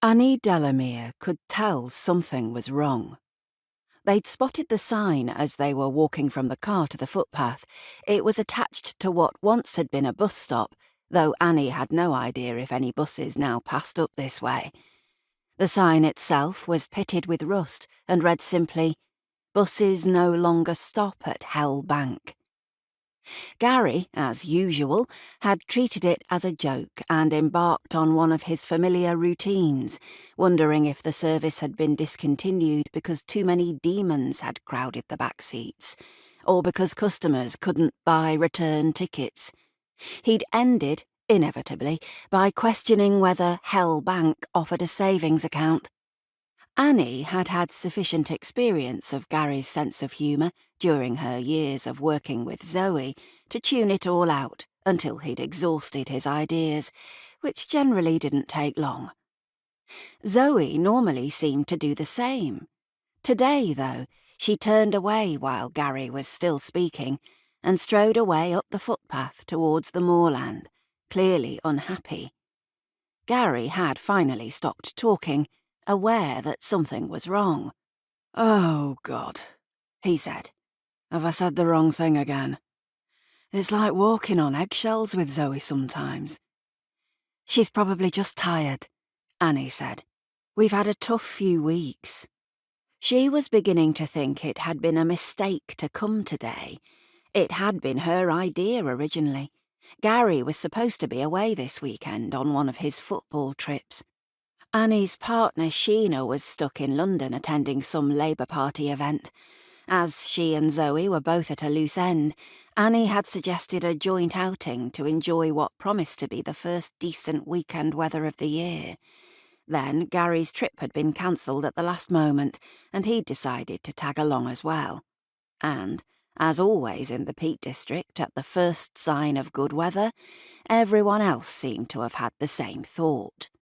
Annie Delamere could tell something was wrong. They'd spotted the sign as they were walking from the car to the footpath. It was attached to what once had been a bus stop, though Annie had no idea if any buses now passed up this way. The sign itself was pitted with rust and read simply, "Buses no longer stop at Hell Bank." Gary, as usual, had treated it as a joke and embarked on one of his familiar routines, wondering if the service had been discontinued because too many demons had crowded the back seats, or because customers couldn't buy return tickets. He'd ended, inevitably, by questioning whether Hell Bank offered a savings account. Annie had had sufficient experience of Gary's sense of humour during her years of working with Zoe to tune it all out until he'd exhausted his ideas, which generally didn't take long. Zoe normally seemed to do the same. Today, though, she turned away while Gary was still speaking and strode away up the footpath towards the moorland, clearly unhappy. Gary had finally stopped talking, aware that something was wrong. "Oh, God," he said. "Have I said the wrong thing again? It's like walking on eggshells with Zoe sometimes." "She's probably just tired," Annie said. "We've had a tough few weeks." She was beginning to think it had been a mistake to come today. It had been her idea originally. Gary was supposed to be away this weekend on one of his football trips. Annie's partner Sheena was stuck in London attending some Labour Party event. As she and Zoe were both at a loose end, Annie had suggested a joint outing to enjoy what promised to be the first decent weekend weather of the year. Then Gary's trip had been cancelled at the last moment, and he'd decided to tag along as well. And, as always in the Peak District at the first sign of good weather, everyone else seemed to have had the same thought.